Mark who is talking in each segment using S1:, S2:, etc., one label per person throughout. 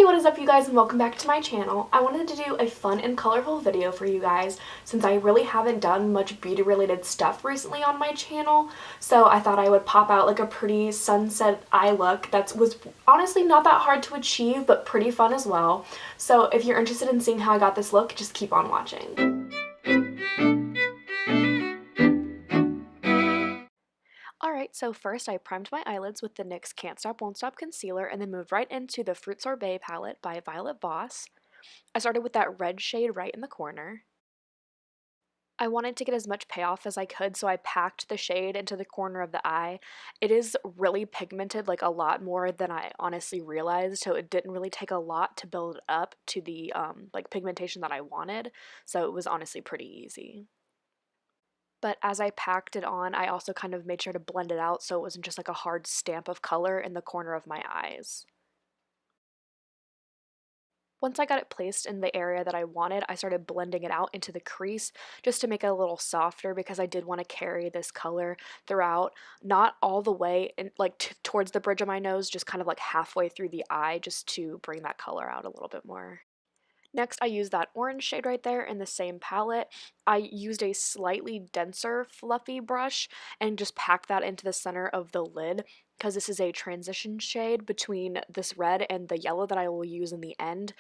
S1: Hey, what is up you guys, and welcome back to my channel. I wanted to do a fun and colorful video for you guys since I really haven't done much beauty related stuff recently on my channel, so I thought I would pop out like a pretty sunset eye look that was honestly not that hard to achieve but pretty fun as well. So if you're interested in seeing how I got this look, just keep on watching. Alright, so first I primed my eyelids with the NYX Can't Stop Won't Stop concealer and then moved right into the Fruit Sorbet palette by Violet Voss. I started with that red shade right in the corner. I wanted to get as much payoff as I could, so I packed the shade into the corner of the eye. It is really pigmented, like a lot more than I honestly realized, so it didn't really take a lot to build up to the like pigmentation that I wanted, so it was honestly pretty easy. But as I packed it on, I also kind of made sure to blend it out so it wasn't just like a hard stamp of color in the corner of my eyes. Once I got it placed in the area that I wanted, I started blending it out into the crease just to make it a little softer because I did want to carry this color throughout, not all the way in, like towards the bridge of my nose, just kind of like halfway through the eye just to bring that color out a little bit more. Next, I used that orange shade right there in the same palette. I used a slightly denser fluffy brush and just packed that into the center of the lid because this is a transition shade between this red and the yellow that I will use in the end.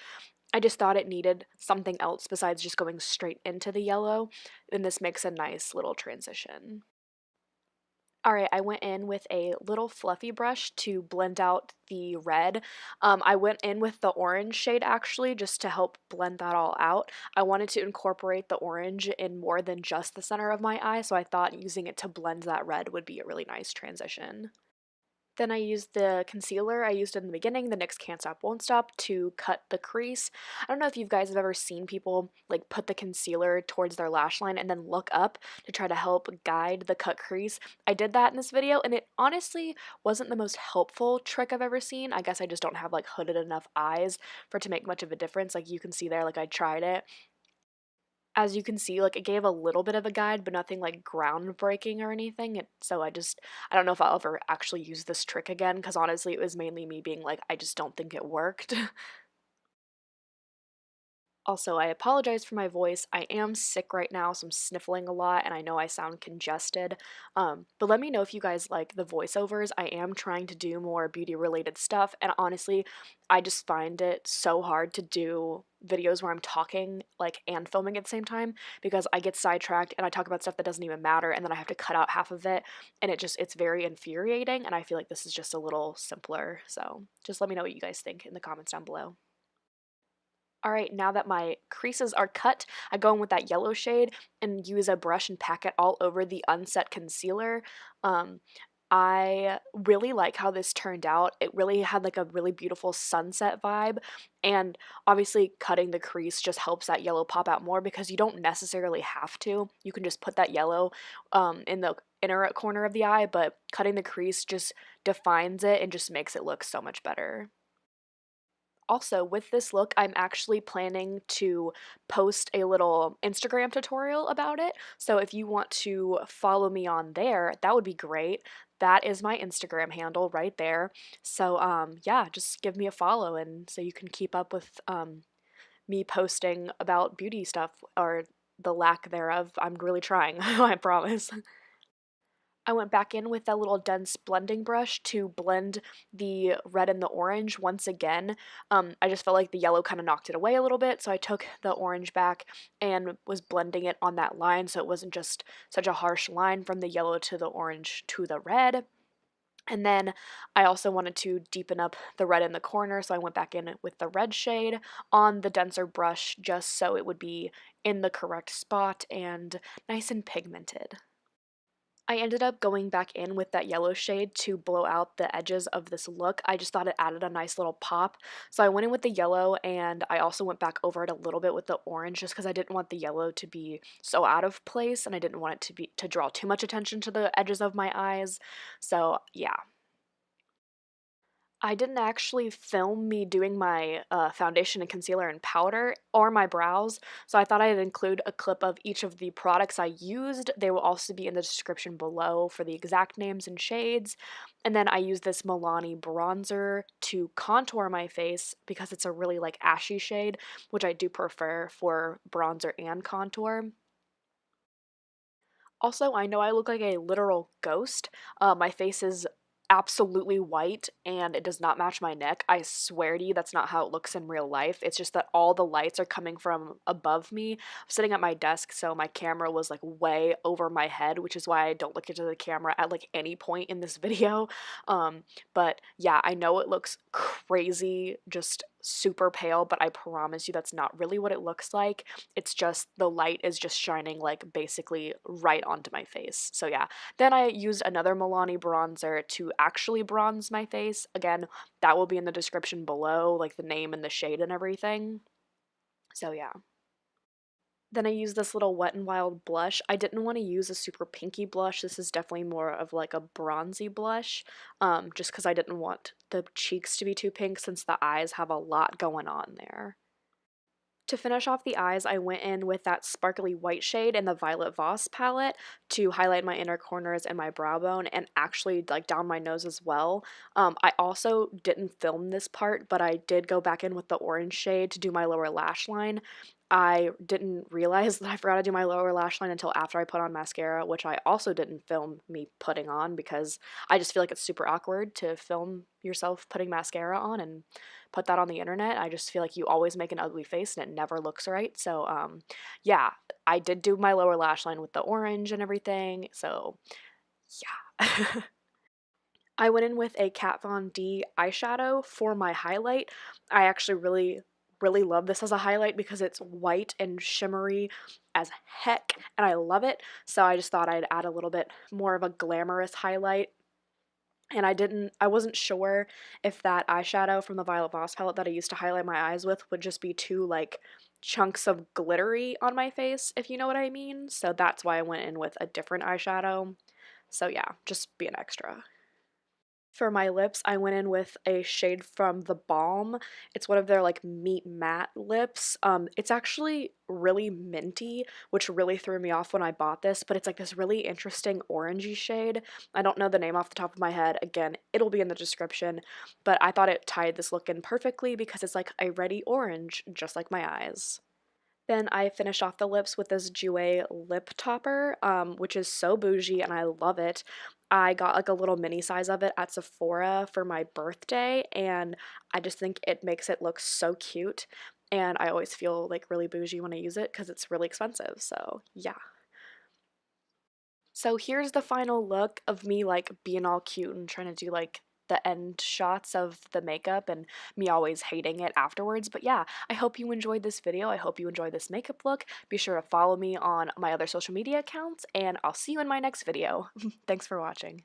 S1: I just thought it needed something else besides just going straight into the yellow, and this makes a nice little transition. Alright, I went in with a little fluffy brush to blend out the red. I went in with the orange shade actually just to help blend that all out. I wanted to incorporate the orange in more than just the center of my eye, so I thought using it to blend that red would be a really nice transition. Then I used the concealer I used in the beginning, the NYX Can't Stop Won't Stop, to cut the crease. I don't know if you guys have ever seen people like put the concealer towards their lash line and then look up to try to help guide the cut crease. I did that in this video and it honestly wasn't the most helpful trick I've ever seen. I guess I just don't have like hooded enough eyes for it to make much of a difference. Like you can see there, like I tried it. As you can see, like, it gave a little bit of a guide, but nothing, like, groundbreaking or anything, so I don't know if I'll ever actually use this trick again, because honestly, it was mainly me being like, I just don't think it worked. Also, I apologize for my voice. I am sick right now, so I'm sniffling a lot, and I know I sound congested. But let me know if you guys like the voiceovers. I am trying to do more beauty-related stuff, and honestly, I just find it so hard to do videos where I'm talking, like, and filming at the same time, because I get sidetracked and I talk about stuff that doesn't even matter, and then I have to cut out half of it, and it's very infuriating, and I feel like this is just a little simpler. So just let me know what you guys think in the comments down below. Alright, now that my creases are cut, I go in with that yellow shade and use a brush and pack it all over the unset concealer. Um, I really like how this turned out. It really had like a really beautiful sunset vibe, and obviously cutting the crease just helps that yellow pop out more because you don't necessarily have to. You can just put that yellow in the inner corner of the eye, but cutting the crease just defines it and just makes it look so much better. Also, with this look, I'm actually planning to post a little Instagram tutorial about it. So if you want to follow me on there, that would be great. That is my Instagram handle right there. So yeah, just give me a follow and so you can keep up with me posting about beauty stuff or the lack thereof. I'm really trying, I promise. I went back in with that little dense blending brush to blend the red and the orange once again. I just felt like the yellow kind of knocked it away a little bit, so I took the orange back and was blending it on that line so it wasn't just such a harsh line from the yellow to the orange to the red. And then I also wanted to deepen up the red in the corner, so I went back in with the red shade on the denser brush just so it would be in the correct spot and nice and pigmented. I ended up going back in with that yellow shade to blow out the edges of this look. I just thought it added a nice little pop. So I went in with the yellow and I also went back over it a little bit with the orange just because I didn't want the yellow to be so out of place and I didn't want it to draw too much attention to the edges of my eyes. So yeah. I didn't actually film me doing my foundation and concealer and powder or my brows, so I thought I'd include a clip of each of the products I used. They will also be in the description below for the exact names and shades. And then I used this Milani bronzer to contour my face because it's a really like ashy shade, which I do prefer for bronzer and contour. Also, I know I look like a literal ghost. My face is absolutely white and it does not match my neck. I swear to you, that's not how it looks in real life. It's just that all the lights are coming from above me. I'm sitting at my desk, so my camera was like way over my head, which is why I don't look into the camera at like any point in this video. Um, but yeah, I know it looks crazy, just super pale, but I promise you that's not really what it looks like. It's just the light is just shining like basically right onto my face. So yeah, then I used another Milani bronzer to actually bronze my face. Again, that will be in the description below, like the name and the shade and everything. So yeah. Then I used this little Wet n Wild blush. I didn't want to use a super pinky blush. This is definitely more of like a bronzy blush, just because I didn't want the cheeks to be too pink since the eyes have a lot going on there. To finish off the eyes, I went in with that sparkly white shade in the Violet Voss palette to highlight my inner corners and my brow bone and actually like down my nose as well. I also didn't film this part, but I did go back in with the orange shade to do my lower lash line. I didn't realize that I forgot to do my lower lash line until after I put on mascara, which I also didn't film me putting on because I just feel like it's super awkward to film yourself putting mascara on and put that on the internet. I just feel like you always make an ugly face and it never looks right. So, yeah, I did do my lower lash line with the orange and everything. So, yeah. I went in with a Kat Von D eyeshadow for my highlight. I actually really love this as a highlight because it's white and shimmery as heck and I love it. So I just thought I'd add a little bit more of a glamorous highlight. And I wasn't sure if that eyeshadow from the Violet Voss palette that I used to highlight my eyes with would just be too like chunks of glittery on my face, if you know what I mean. So that's why I went in with a different eyeshadow. So yeah, just be an extra. For my lips, I went in with a shade from the Balm. It's one of their like meat matte lips. It's actually really minty, which really threw me off when I bought this, but it's like this really interesting orangey shade. I don't know the name off the top of my head. Again, it'll be in the description, but I thought it tied this look in perfectly because it's like a reddy orange, just like my eyes. Then I finished off the lips with this Jouer lip topper, which is so bougie and I love it. I got like a little mini size of it at Sephora for my birthday and I just think it makes it look so cute and I always feel like really bougie when I use it because it's really expensive. So yeah. So here's the final look of me like being all cute and trying to do like the end shots of the makeup and me always hating it afterwards. But yeah, I hope you enjoyed this video. I hope you enjoyed this makeup look. Be sure to follow me on my other social media accounts and I'll see you in my next video. Thanks for watching.